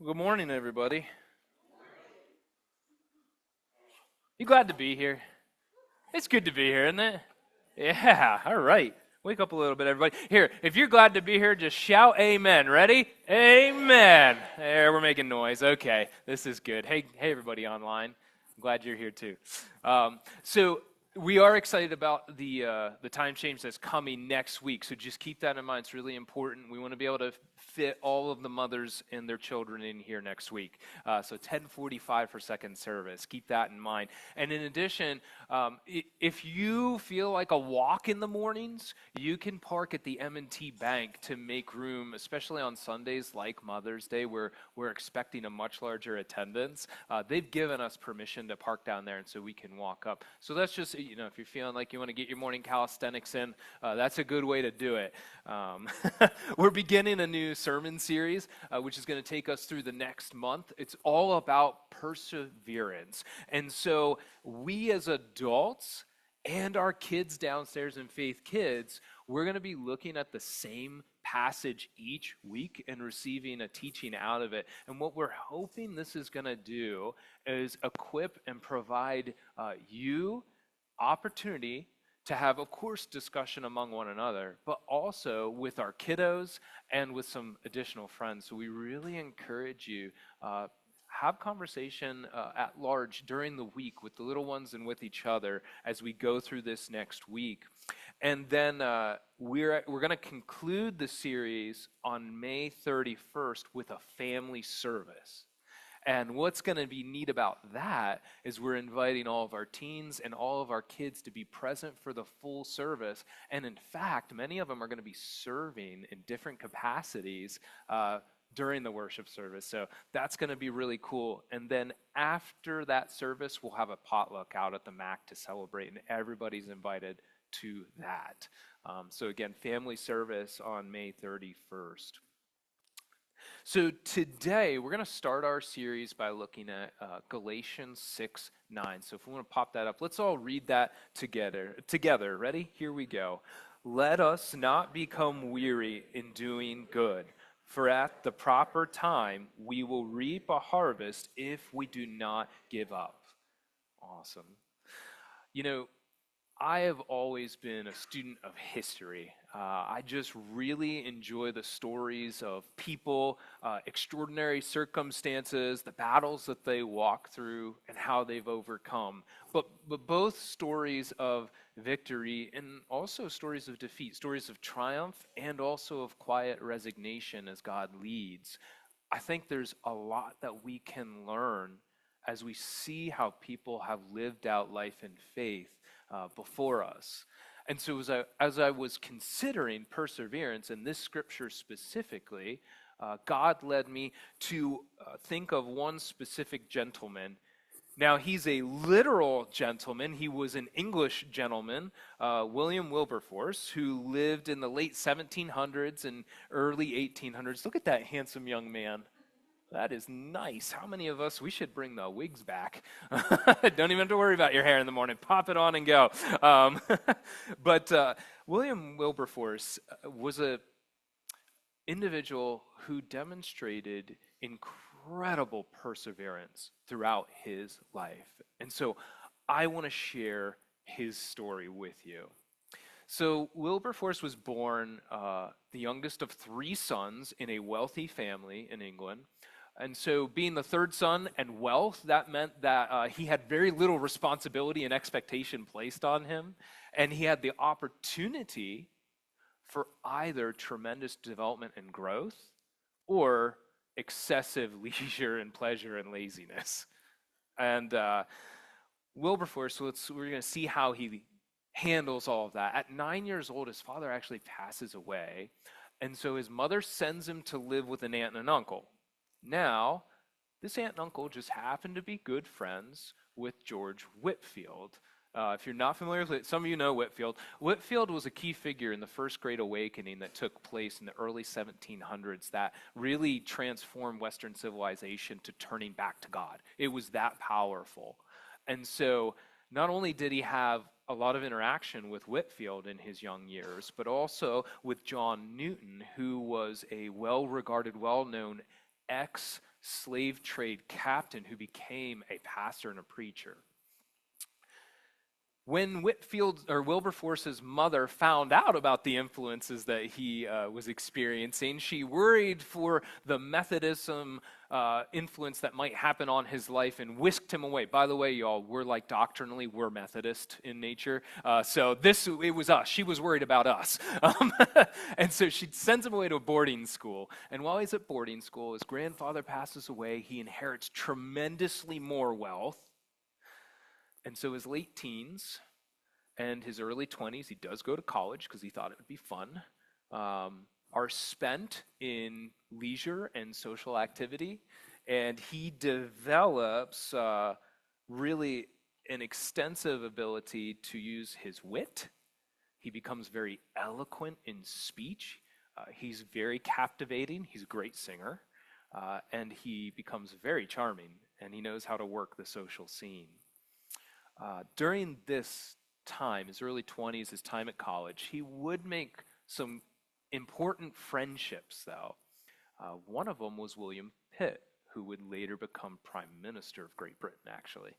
Good morning, everybody. You glad to be here? It's good to be here, isn't it? Yeah, all right. Wake up a little bit, everybody. Here, if you're glad to be here, just shout amen. Ready? Amen. There, we're making noise. Okay, this is good. Hey, everybody online. I'm glad you're here too. So we are excited about the time change that's coming next week. So just keep that in mind. It's really important. We want to be able to fit all of the mothers and their children in here next week. So 10:45 for second service. Keep that in mind. And in addition, if you feel like a walk in the mornings, you can park at the M&T Bank to make room, especially on Sundays like Mother's Day, where we're expecting a much larger attendance. They've given us permission to park down there, and so we can walk up. So that's just, if you're feeling like you want to get your morning calisthenics in, that's a good way to do it. We're beginning a new sermon series, which is going to take us through the next month. It's all about perseverance. And so we as adults and our kids downstairs in Faith Kids, we're going to be looking at the same passage each week and receiving a teaching out of it. And what we're hoping this is going to do is equip and provide you opportunity to have, of course, discussion among one another, but also with our kiddos and with some additional friends. So we really encourage you have conversation at large during the week with the little ones and with each other as we go through this next week. And then we're going to conclude the series on May 31st with a family service. And what's going to be neat about that is we're inviting all of our teens and all of our kids to be present for the full service. And in fact, many of them are going to be serving in different capacities during the worship service. So that's going to be really cool. And then after that service, we'll have a potluck out at the MAC to celebrate, and everybody's invited to that. So again, family service on May 31st. So today, we're going to start our series by looking at Galatians 6:9. So if we want to pop that up, let's all read that together. Ready? Here we go. Let us not become weary in doing good, for at the proper time, we will reap a harvest if we do not give up. Awesome. I have always been a student of history. I just really enjoy the stories of people, extraordinary circumstances, the battles that they walk through, and how they've overcome. But both stories of victory and also stories of defeat, stories of triumph, and also of quiet resignation as God leads. I think there's a lot that we can learn as we see how people have lived out life in faith before us. And so as I was considering perseverance in this scripture specifically, God led me to think of one specific gentleman. Now, he's a literal gentleman. He was an English gentleman, William Wilberforce, who lived in the late 1700s and early 1800s. Look at that handsome young man. That is nice. How many of us, we should bring the wigs back. Don't even have to worry about your hair in the morning. Pop it on and go. But William Wilberforce was an individual who demonstrated incredible perseverance throughout his life. And so I want to share his story with you. So Wilberforce was born the youngest of three sons in a wealthy family in England. And so being the third son and wealth, that meant that he had very little responsibility and expectation placed on him. And he had the opportunity for either tremendous development and growth or excessive leisure and pleasure and laziness. And Wilberforce, we're going to see how he handles all of that. At 9 years old, his father actually passes away. And so his mother sends him to live with an aunt and an uncle. Now, this aunt and uncle just happened to be good friends with George Whitefield. If you're not familiar with it, some of you know Whitefield. Whitefield was a key figure in the First Great Awakening that took place in the early 1700s that really transformed Western civilization to turning back to God. It was that powerful. And so not only did he have a lot of interaction with Whitefield in his young years, but also with John Newton, who was a well-regarded, well-known slave trade captain who became a pastor and a preacher. When Wilberforce's mother found out about the influences that he was experiencing, she worried for the Methodism influence that might happen on his life and whisked him away. By the way, y'all, we're like doctrinally, we're Methodist in nature. So it was us. She was worried about us. And so she sends him away to a boarding school. And while he's at boarding school, his grandfather passes away. He inherits tremendously more wealth. And so his late teens and his early 20s, he does go to college because he thought it would be fun, are spent in leisure and social activity. And he develops really an extensive ability to use his wit. He becomes very eloquent in speech. He's very captivating. He's a great singer. And he becomes very charming. And he knows how to work the social scene. During this time, his early 20s, his time at college, he would make some important friendships, though. One of them was William Pitt, who would later become Prime Minister of Great Britain, actually.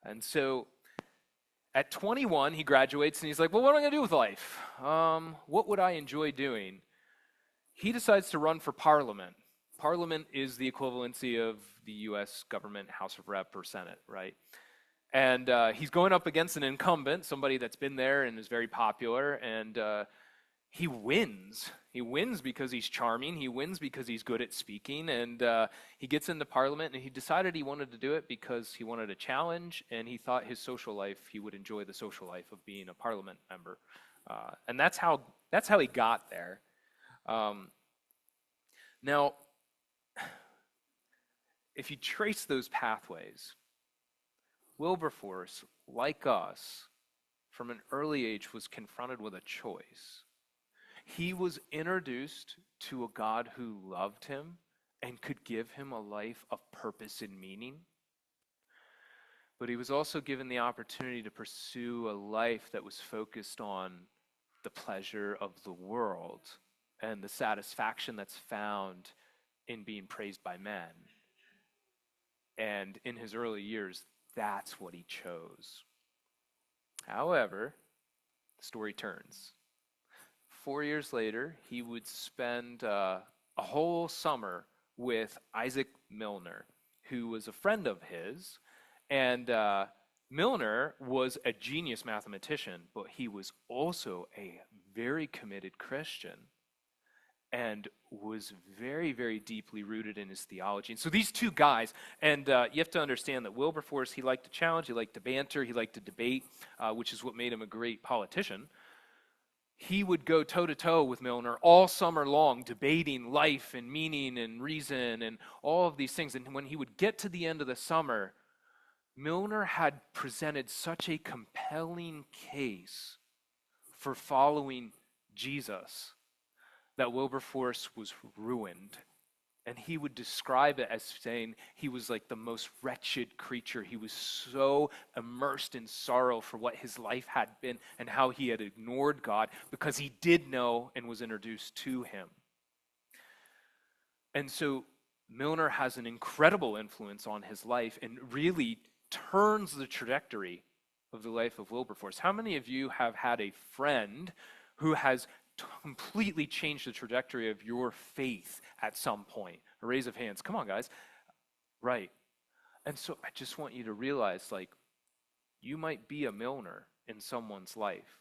And so at 21, he graduates, and he's like, well, what am I going to do with life? What would I enjoy doing? He decides to run for Parliament. Parliament is the equivalency of the U.S. government, House of Rep or Senate, right? And he's going up against an incumbent, somebody that's been there and is very popular, and he wins. He wins because he's charming. He wins because he's good at speaking, and he gets into Parliament, and he decided he wanted to do it because he wanted a challenge, and he thought his social life, he would enjoy the social life of being a Parliament member. And that's how he got there. Now, if you trace those pathways, Wilberforce, like us, from an early age was confronted with a choice. He was introduced to a God who loved him and could give him a life of purpose and meaning. But he was also given the opportunity to pursue a life that was focused on the pleasure of the world and the satisfaction that's found in being praised by men. And in his early years, that's what he chose. However, the story turns. 4 years later, he would spend a whole summer with Isaac Milner, who was a friend of his. And Milner was a genius mathematician, but he was also a very committed Christian and was very, very deeply rooted in his theology. And so these two guys, and you have to understand that Wilberforce, he liked to challenge, he liked to banter, he liked to debate, which is what made him a great politician. He would go toe-to-toe with Milner all summer long, debating life and meaning and reason and all of these things. And when he would get to the end of the summer, Milner had presented such a compelling case for following Jesus that Wilberforce was ruined. And he would describe it as saying he was like the most wretched creature. He was so immersed in sorrow for what his life had been and how he had ignored God because he did know and was introduced to him. And so Milner has an incredible influence on his life and really turns the trajectory of the life of Wilberforce. How many of you have had a friend who has completely changed the trajectory of your faith at some point? A raise of hands. Come on, guys. Right. And so I just want you to realize, like, you might be a Milner in someone's life.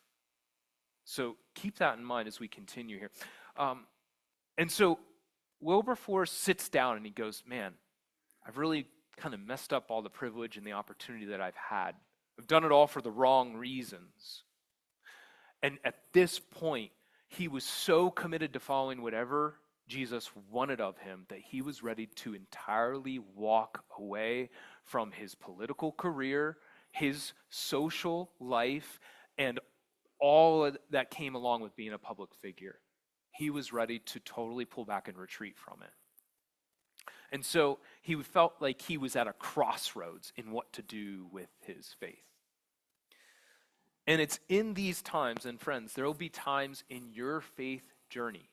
So keep that in mind as we continue here. And so Wilberforce sits down and he goes, man, I've really kind of messed up all the privilege and the opportunity that I've had. I've done it all for the wrong reasons. And at this point, he was so committed to following whatever Jesus wanted of him that he was ready to entirely walk away from his political career, his social life, and all that came along with being a public figure. He was ready to totally pull back and retreat from it. And so he felt like he was at a crossroads in what to do with his faith. And it's in these times, and friends, there will be times in your faith journey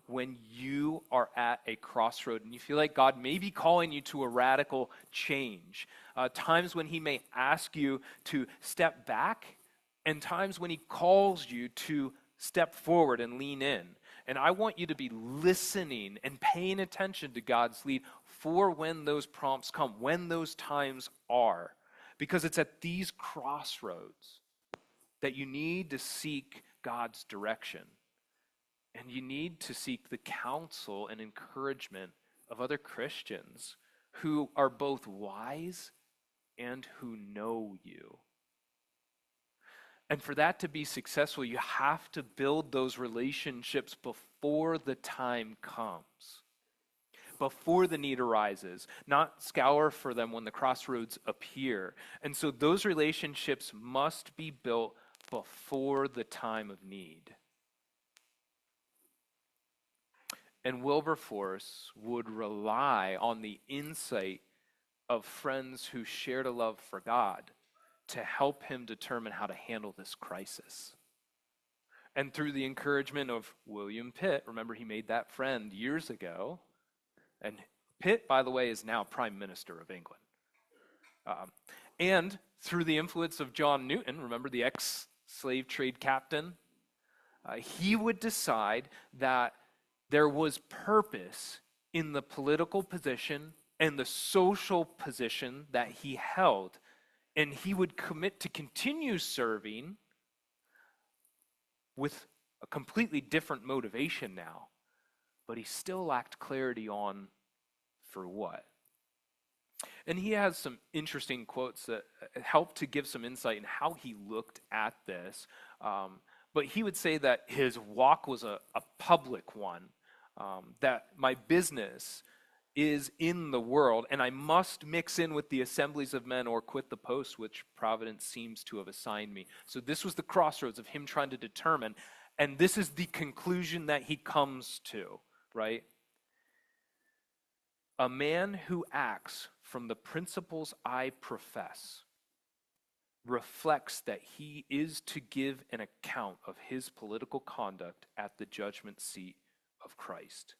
when you are at a crossroad and you feel like God may be calling you to a radical change. Times when he may ask you to step back, and times when he calls you to step forward and lean in. And I want you to be listening and paying attention to God's lead for when those prompts come, when those times are. Because it's at these crossroads that you need to seek God's direction. And you need to seek the counsel and encouragement of other Christians who are both wise and who know you. And for that to be successful, you have to build those relationships before the time comes, before the need arises, not scour for them when the crossroads appear. And so those relationships must be built before the time of need. And Wilberforce would rely on the insight of friends who shared a love for God to help him determine how to handle this crisis. And through the encouragement of William Pitt, remember he made that friend years ago, and Pitt, by the way, is now Prime Minister of England. And through the influence of John Newton, remember the ex-slave trade captain, he would decide that there was purpose in the political position and the social position that he held. And he would commit to continue serving with a completely different motivation now. But he still lacked clarity on for what. And he has some interesting quotes that help to give some insight in how he looked at this. But he would say that his walk was a public one, that my business is in the world, and I must mix in with the assemblies of men or quit the post which Providence seems to have assigned me. So this was the crossroads of him trying to determine, and this is the conclusion that he comes to, right? A man who acts from the principles I profess reflects that he is to give an account of his political conduct at the judgment seat of Christ.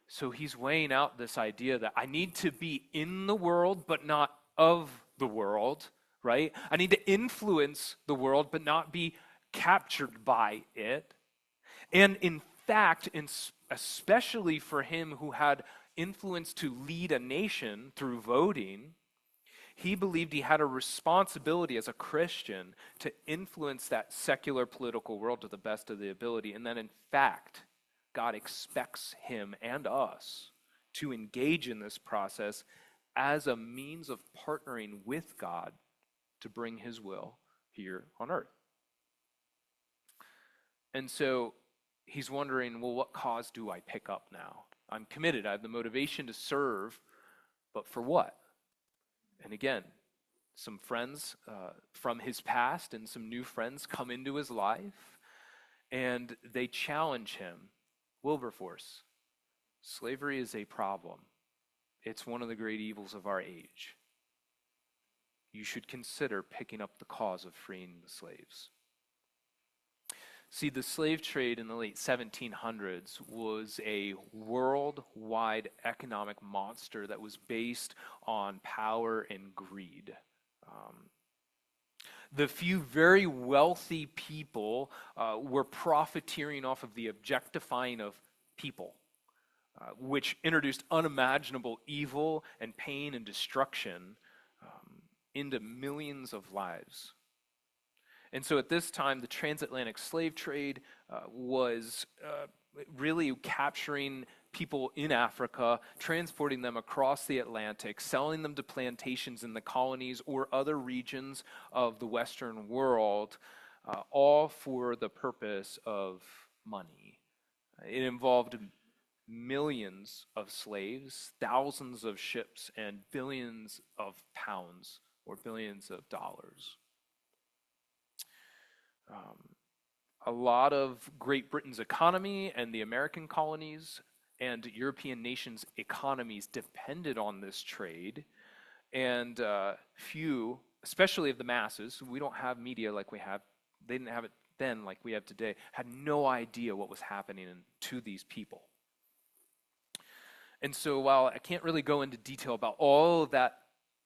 So he's weighing out this idea that I need to be in the world, but not of the world, right? I need to influence the world, but not be captured by it. And in fact, especially for him who had influence to lead a nation through voting, he believed he had a responsibility as a Christian to influence that secular political world to the best of the ability. And then in fact, God expects him and us to engage in this process as a means of partnering with God to bring his will here on earth. And so he's wondering, well, what cause do I pick up now? I'm committed. I have the motivation to serve, but for what? And again, some friends from his past and some new friends come into his life, and they challenge him. Wilberforce, slavery is a problem. It's one of the great evils of our age. You should consider picking up the cause of freeing the slaves. See, the slave trade in the late 1700s was a worldwide economic monster that was based on power and greed. The few very wealthy people were profiteering off of the objectifying of people, which introduced unimaginable evil and pain and destruction into millions of lives. And so at this time, the transatlantic slave trade was really capturing people in Africa, transporting them across the Atlantic, selling them to plantations in the colonies or other regions of the Western world, all for the purpose of money. It involved millions of slaves, thousands of ships, and billions of pounds or billions of dollars. A lot of Great Britain's economy and the American colonies and European nations' economies depended on this trade, and few, especially of the masses, we don't have media like we have, they didn't have it then, like we have today, had no idea what was happening to these people. And so while I can't really go into detail about all of that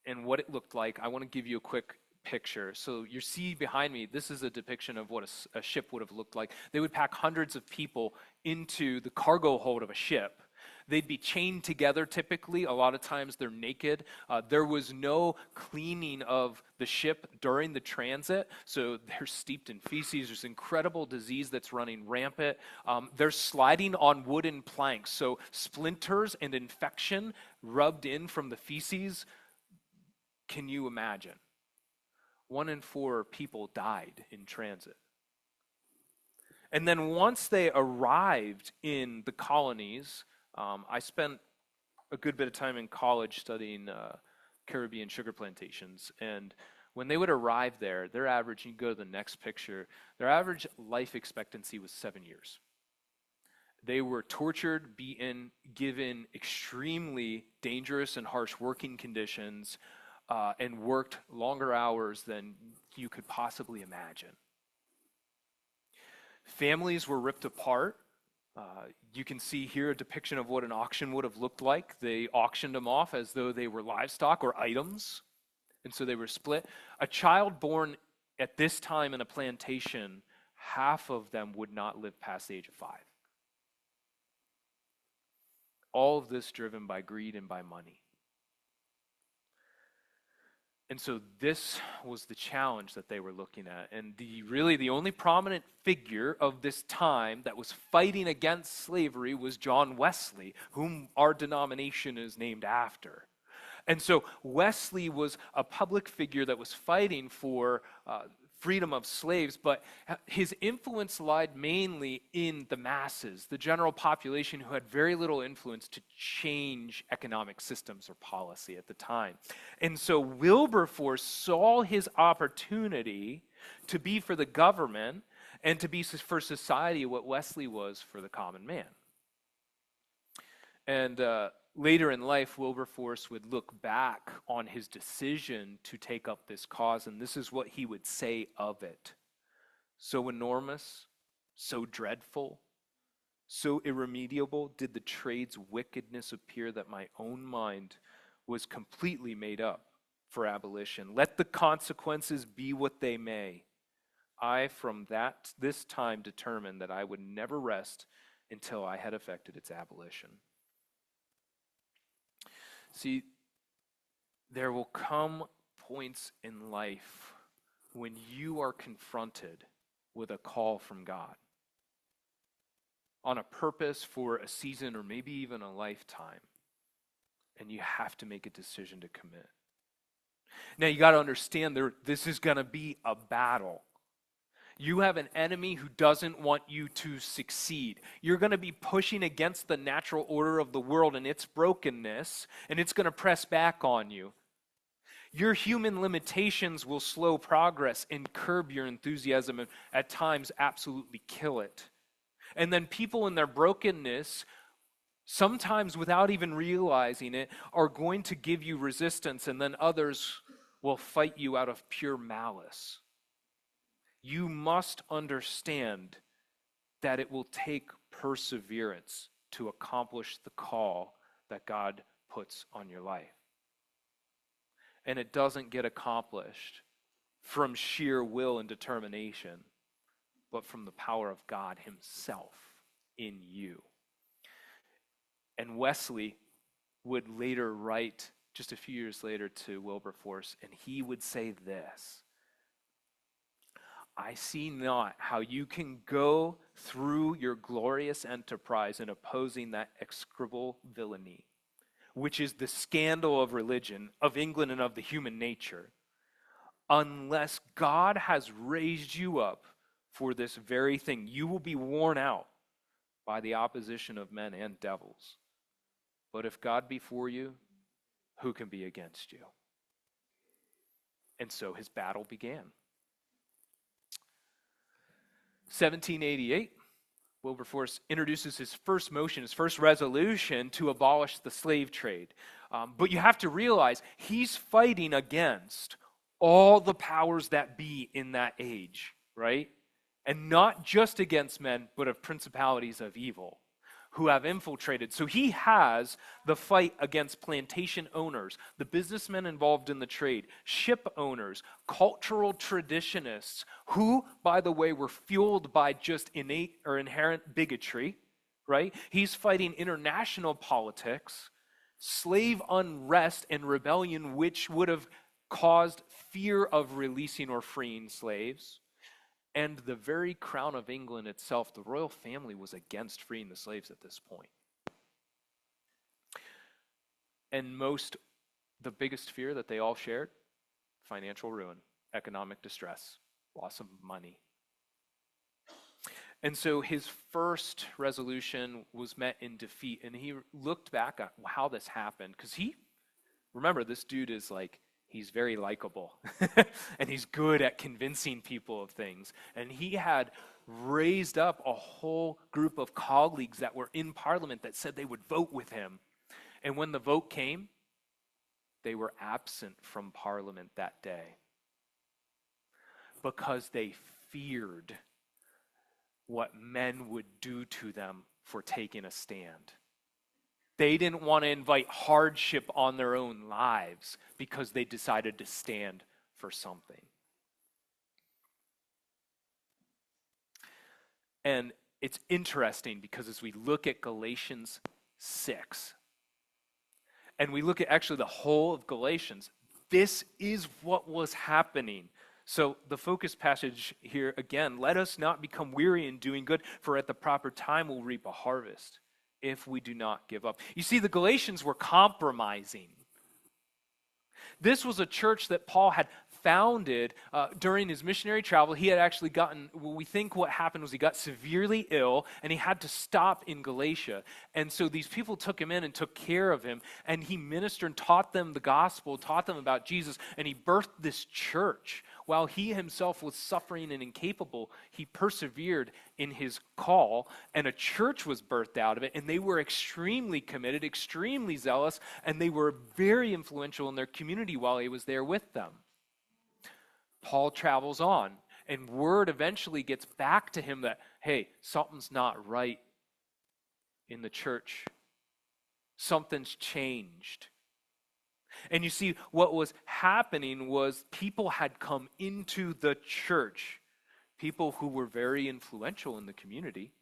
and what it looked like, I want to give you a quick picture. So you see behind me, this is a depiction of what a ship would have looked like. They would pack hundreds of people into the cargo hold of a ship. They'd be chained together typically. A lot of times they're naked. There was no cleaning of the ship during the transit, so they're steeped in feces. There's incredible disease that's running rampant. They're sliding on wooden planks, so splinters and infection rubbed in from the feces. Can you imagine? 1 in 4 people died in transit. And then once they arrived in the colonies, I spent a good bit of time in college studying Caribbean sugar plantations. And when they would arrive there, their average, you can go to the next picture, their average life expectancy was 7 years. They were tortured, beaten, given extremely dangerous and harsh working conditions, and worked longer hours than you could possibly imagine. Families were ripped apart. You can see here a depiction of what an auction would have looked like. They auctioned them off as though they were livestock or items, and so they were split. A child born at this time in a plantation, half of them would not live past the age of 5. All of this driven by greed and by money. And so this was the challenge that they were looking at. And the only prominent figure of this time that was fighting against slavery was John Wesley, whom our denomination is named after. And so Wesley was a public figure that was fighting for freedom of slaves, but his influence lied mainly in the masses, the general population who had very little influence to change economic systems or policy at the time. And so Wilberforce saw his opportunity to be for the government and to be for society what Wesley was for the common man. And later in life, Wilberforce would look back on his decision to take up this cause, and this is what he would say of it. So enormous, so dreadful, so irremediable did the trade's wickedness appear that my own mind was completely made up for abolition. Let the consequences be what they may. I from this time determined that I would never rest until I had effected its abolition. See, there will come points in life when you are confronted with a call from God on a purpose for a season or maybe even a lifetime, and you have to make a decision to commit. Now, you got to understand this is going to be a battle. You have an enemy who doesn't want you to succeed. You're going to be pushing against the natural order of the world and its brokenness, and it's going to press back on you. Your human limitations will slow progress and curb your enthusiasm and at times absolutely kill it. And then people in their brokenness, sometimes without even realizing it, are going to give you resistance, and then others will fight you out of pure malice. You must understand that it will take perseverance to accomplish the call that God puts on your life. And it doesn't get accomplished from sheer will and determination, but from the power of God Himself in you. And Wesley would later write, just a few years later, to Wilberforce, and he would say this: I see not how you can go through your glorious enterprise in opposing that execrable villainy, which is the scandal of religion, of England, and of the human nature, unless God has raised you up for this very thing. You will be worn out by the opposition of men and devils. But if God be for you, who can be against you? And so his battle began. 1788, Wilberforce introduces his first motion, his first resolution to abolish the slave trade. But you have to realize he's fighting against all the powers that be in that age, right? And not just against men, but of principalities of evil who have infiltrated. So he has the fight against plantation owners, the businessmen involved in the trade, ship owners, cultural traditionists, who, by the way, were fueled by just innate or inherent bigotry, right? He's fighting international politics, slave unrest and rebellion, which would have caused fear of releasing or freeing slaves. And the very crown of England itself, the royal family, was against freeing the slaves at this point. And the biggest fear that they all shared, financial ruin, economic distress, loss of money. And so his first resolution was met in defeat, and he looked back at how this happened, because remember, this dude is like, he's very likable, and he's good at convincing people of things. And he had raised up a whole group of colleagues that were in Parliament that said they would vote with him. And when the vote came, they were absent from Parliament that day because they feared what men would do to them for taking a stand. They didn't want to invite hardship on their own lives because they decided to stand for something. And it's interesting because as we look at Galatians 6, and we look at actually the whole of Galatians, this is what was happening. So the focus passage here again, let us not become weary in doing good, for at the proper time we'll reap a harvest if we do not give up. You see, the Galatians were compromising. This was a church that Paul had founded during his missionary travel. He had actually we think what happened was he got severely ill and he had to stop in Galatia. And so these people took him in and took care of him, and he ministered and taught them the gospel, taught them about Jesus, and he birthed this church. While he himself was suffering and incapable, he persevered in his call, and a church was birthed out of it, and they were extremely committed, extremely zealous, and they were very influential in their community while he was there with them. Paul travels on, and word eventually gets back to him that, hey, something's not right in the church. Something's changed. And you see, what was happening was people had come into the church, people who were very influential in the community.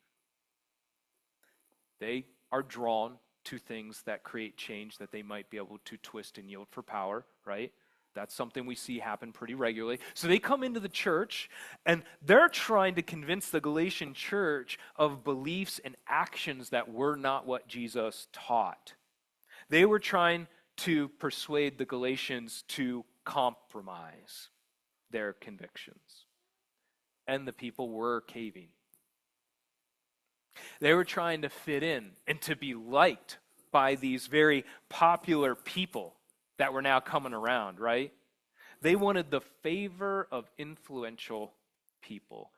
They are drawn to things that create change that they might be able to twist and yield for power, right? That's something we see happen pretty regularly. So they come into the church, and they're trying to convince the Galatian church of beliefs and actions that were not what Jesus taught. They were trying to persuade the Galatians to compromise their convictions. And the people were caving. They were trying to fit in and to be liked by these very popular people that were now coming around, right? They wanted the favor of influential people.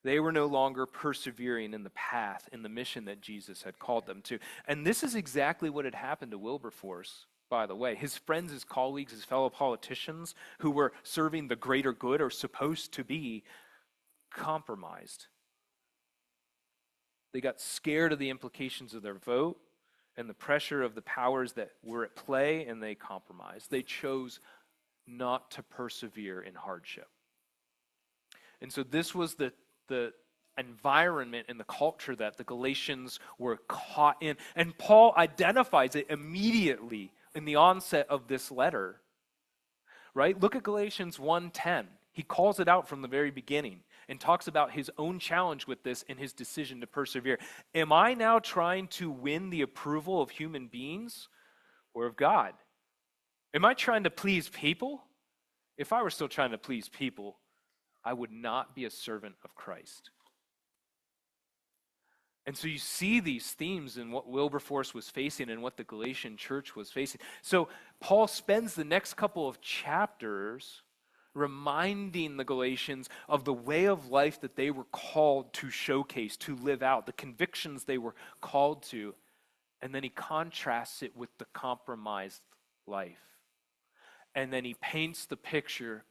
They were no longer persevering in the path, in the mission that Jesus had called them to. And this is exactly what had happened to Wilberforce, by the way. His friends, his colleagues, his fellow politicians who were serving the greater good or supposed to be compromised. They got scared of the implications of their vote and the pressure of the powers that were at play, and they compromised. They chose not to persevere in hardship. And so this was the environment and the culture that the Galatians were caught in. And Paul identifies it immediately in the onset of this letter. Right? Look at Galatians 1:10. He calls it out from the very beginning and talks about his own challenge with this and his decision to persevere. Am I now trying to win the approval of human beings or of God? Am I trying to please people? If I were still trying to please people, I would not be a servant of Christ. And so you see these themes in what Wilberforce was facing and what the Galatian church was facing. So Paul spends the next couple of chapters reminding the Galatians of the way of life that they were called to showcase, to live out, the convictions they were called to. And then he contrasts it with the compromised life. And then he paints the picture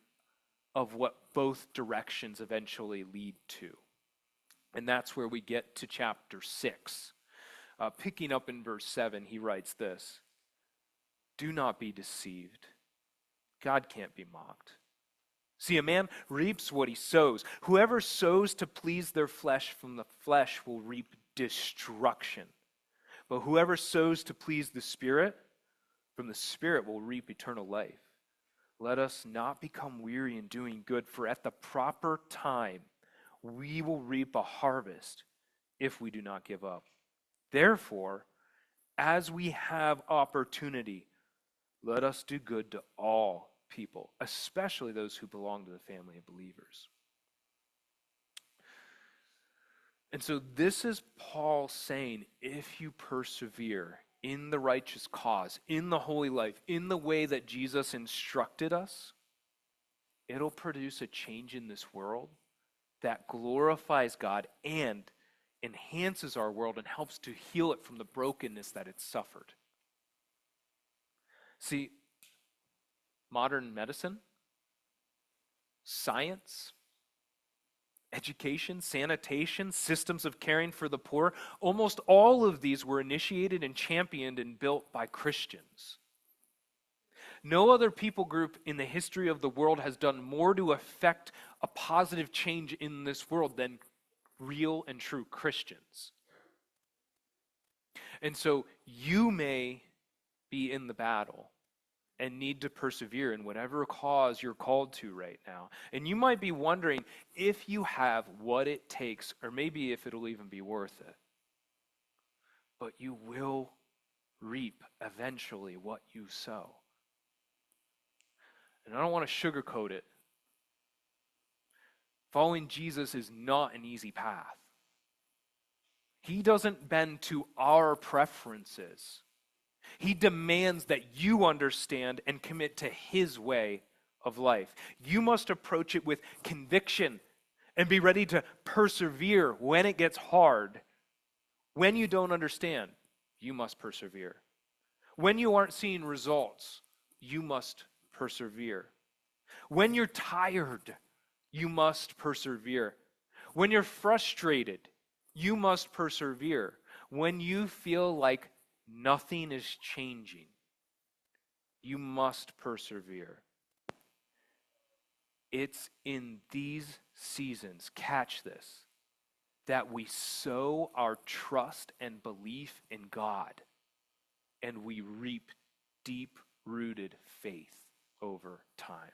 of what both directions eventually lead to. And that's where we get to chapter 6. Picking up in verse 7, he writes this: "Do not be deceived. God can't be mocked. See, a man reaps what he sows. Whoever sows to please their flesh from the flesh will reap destruction. But whoever sows to please the Spirit, from the Spirit will reap eternal life. Let us not become weary in doing good, for at the proper time we will reap a harvest if we do not give up. Therefore, as we have opportunity, let us do good to all people, especially those who belong to the family of believers." And so this is Paul saying, if you persevere in the righteous cause, in the holy life, in the way that Jesus instructed us, it'll produce a change in this world that glorifies God and enhances our world and helps to heal it from the brokenness that it's suffered. See, modern medicine, science, education, sanitation, systems of caring for the poor, almost all of these were initiated and championed and built by Christians. No other people group in the history of the world has done more to affect a positive change in this world than real and true Christians. And so you may be in the battle and need to persevere in whatever cause you're called to right now. And you might be wondering if you have what it takes, or maybe if it'll even be worth it. But you will reap eventually what you sow. And I don't want to sugarcoat it. Following Jesus is not an easy path. He doesn't bend to our preferences. He demands that you understand and commit to his way of life. You must approach it with conviction and be ready to persevere when it gets hard. When you don't understand, you must persevere. When you aren't seeing results, you must persevere. When you're tired, you must persevere. When you're frustrated, you must persevere. When you feel like nothing is changing, you must persevere. It's in these seasons, catch this, that we sow our trust and belief in God, and we reap deep-rooted faith over time.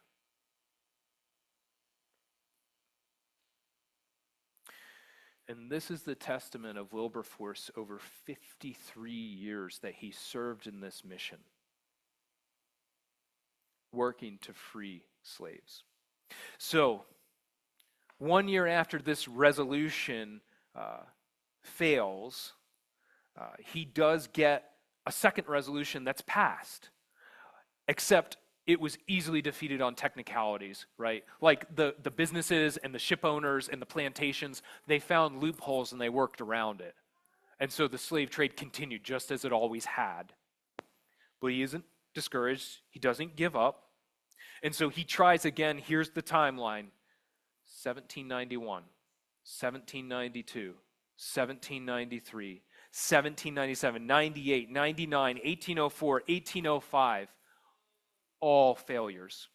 And this is the testament of Wilberforce over 53 years that he served in this mission, working to free slaves. So, 1 year after this resolution fails, he does get a second resolution that's passed, except it was easily defeated on technicalities, right? Like the businesses and the ship owners and the plantations, they found loopholes and they worked around it. And so the slave trade continued just as it always had. But he isn't discouraged. He doesn't give up. And so he tries again. Here's the timeline: 1791, 1792, 1793, 1797, 98, 99, 1804, 1805. All failures.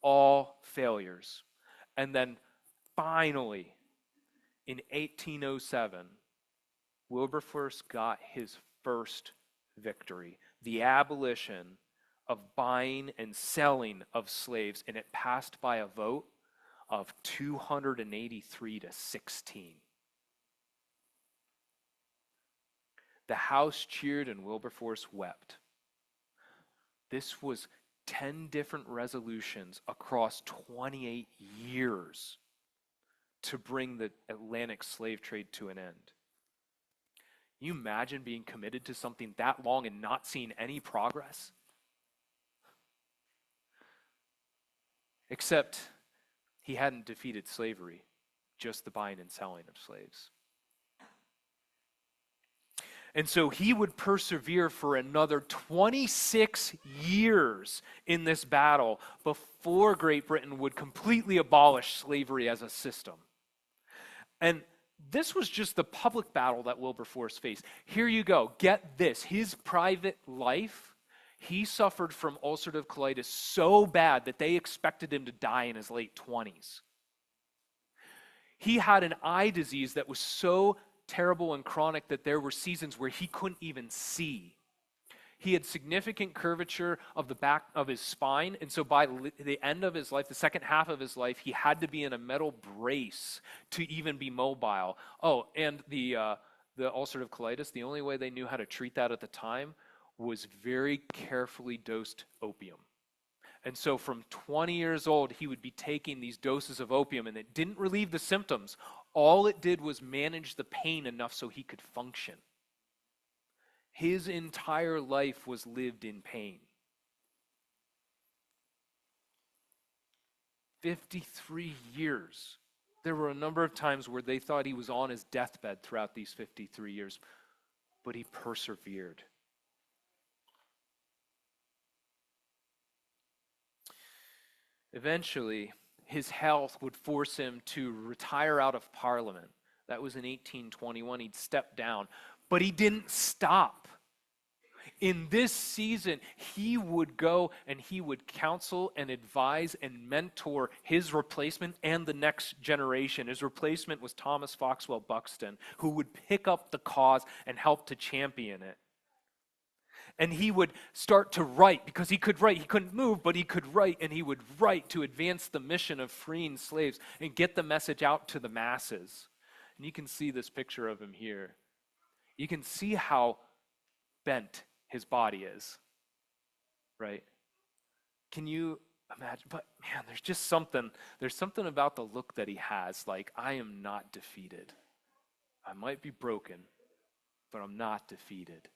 All failures. And then finally, in 1807, Wilberforce got his first victory, the abolition of buying and selling of slaves, and it passed by a vote of 283 to 16. The House cheered and Wilberforce wept. This was 10 different resolutions across 28 years to bring the Atlantic slave trade to an end. Can you imagine being committed to something that long and not seeing any progress? Except he hadn't defeated slavery, just the buying and selling of slaves. And so he would persevere for another 26 years in this battle before Great Britain would completely abolish slavery as a system. And this was just the public battle that Wilberforce faced. Here you go. Get this. His private life, he suffered from ulcerative colitis so bad that they expected him to die in his late 20s. He had an eye disease that was so terrible and chronic that there were seasons where he couldn't even see. He had significant curvature of the back of his spine, and so by the end of his life, the second half of his life, he had to be in a metal brace to even be mobile. Oh, and the ulcerative colitis, the only way they knew how to treat that at the time was very carefully dosed opium. And so from 20 years old, he would be taking these doses of opium, and it didn't relieve the symptoms. All it did was manage the pain enough so he could function. His entire life was lived in pain. 53 years. There were a number of times where they thought he was on his deathbed throughout these 53 years, but he persevered. Eventually, his health would force him to retire out of Parliament. That was in 1821. He'd stepped down. But he didn't stop. In this season, he would go and he would counsel and advise and mentor his replacement and the next generation. His replacement was Thomas Foxwell Buxton, who would pick up the cause and help to champion it. And he would start to write, because he could write. He couldn't move, but he could write, and he would write to advance the mission of freeing slaves and get the message out to the masses. And you can see this picture of him here. You can see how bent his body is, right? Can you imagine? But man, there's something about the look that he has, like, I am not defeated. I might be broken, but I'm not defeated.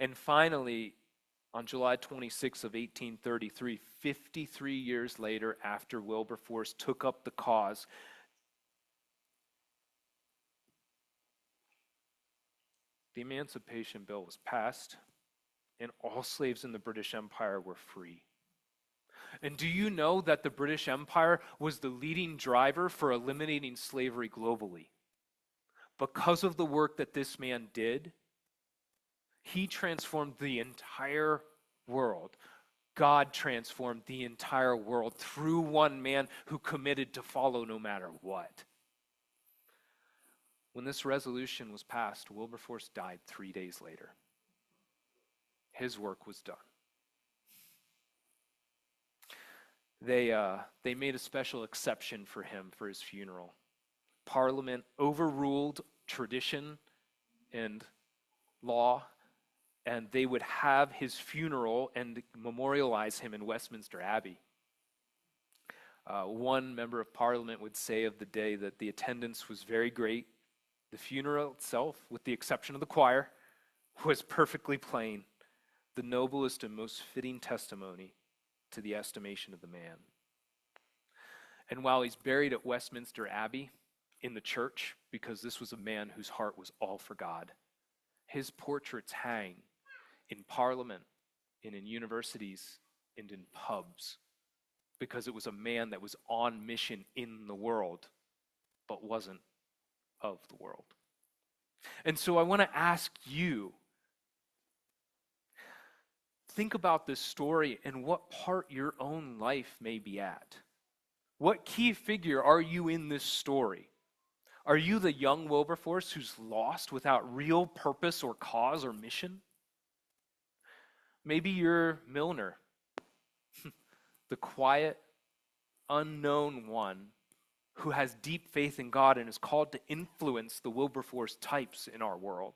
And finally, on July 26 of 1833, 53 years later, after Wilberforce took up the cause, the Emancipation Bill was passed, and all slaves in the British Empire were free. And do you know that the British Empire was the leading driver for eliminating slavery globally? Because of the work that this man did, he transformed the entire world. God transformed the entire world through one man who committed to follow no matter what. When this resolution was passed, Wilberforce died 3 days later. His work was done. They made a special exception for him for his funeral. Parliament overruled tradition and law, and they would have his funeral and memorialize him in Westminster Abbey. One member of Parliament would say of the day that the attendance was very great. The funeral itself, with the exception of the choir, was perfectly plain, the noblest and most fitting testimony to the estimation of the man. And while he's buried at Westminster Abbey in the church, because this was a man whose heart was all for God, his portraits hang in Parliament and in universities and in pubs, because it was a man that was on mission in the world, but wasn't of the world. And so I want to ask you, think about this story and what part your own life may be at. What key figure are you in this story? Are you the young Wilberforce who's lost without real purpose or cause or mission? Maybe you're Milner, the quiet, unknown one who has deep faith in God and is called to influence the Wilberforce types in our world.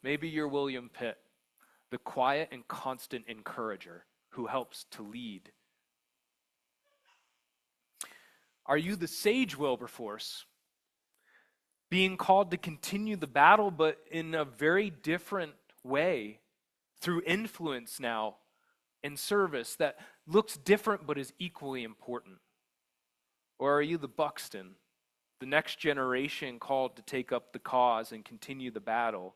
Maybe you're William Pitt, the quiet and constant encourager who helps to lead. Are you the sage Wilberforce, being called to continue the battle, but in a very different way, through influence now and service that looks different but is equally important? Or are you the Buxton, the next generation called to take up the cause and continue the battle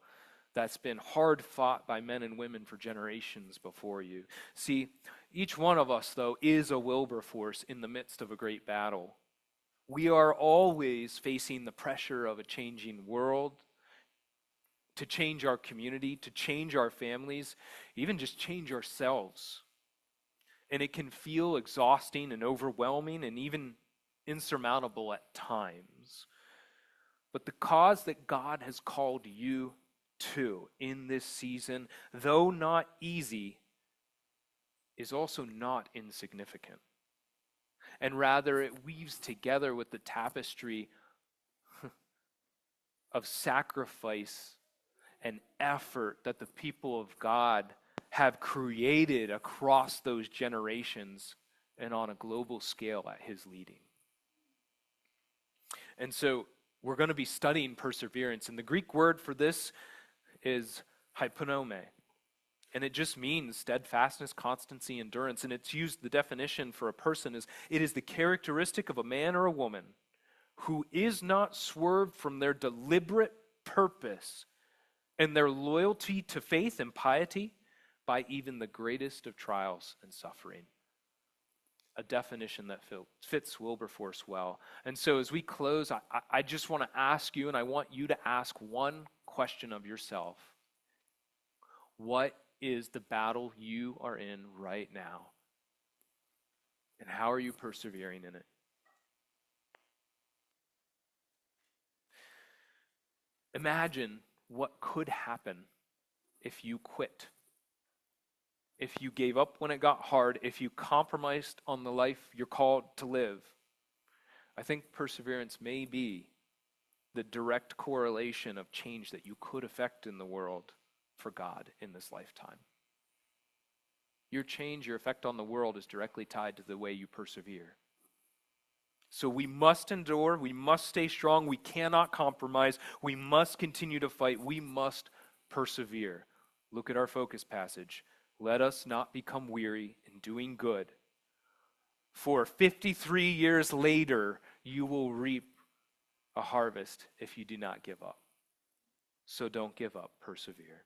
that's been hard fought by men and women for generations before you. See, each one of us, though, is a Wilberforce in the midst of a great battle. We are always facing the pressure of a changing world, to change our community, to change our families, even just change ourselves. And it can feel exhausting and overwhelming and even insurmountable at times. But the cause that God has called you to in this season, though not easy, is also not insignificant. And rather, it weaves together with the tapestry of sacrifice and effort that the people of God have created across those generations and on a global scale at his leading. And so we're going to be studying perseverance. And the Greek word for this is hyponome. And it just means steadfastness, constancy, endurance. And it's used, the definition for a person is, it is the characteristic of a man or a woman who is not swerved from their deliberate purpose and their loyalty to faith and piety by even the greatest of trials and suffering. A definition that fits Wilberforce well. And so as we close, I just want to ask you, and I want you to ask one question of yourself. What is the battle you are in right now? And how are you persevering in it? Imagine what could happen if you quit. If you gave up when it got hard, if you compromised on the life you're called to live. I think perseverance may be the direct correlation of change that you could affect in the world for God in this lifetime. Your change, your effect on the world is directly tied to the way you persevere. So we must endure, we must stay strong, we cannot compromise, we must continue to fight, we must persevere. Look at our focus passage. Let us not become weary in doing good. For 53 years later, you will reap a harvest if you do not give up. So don't give up, persevere.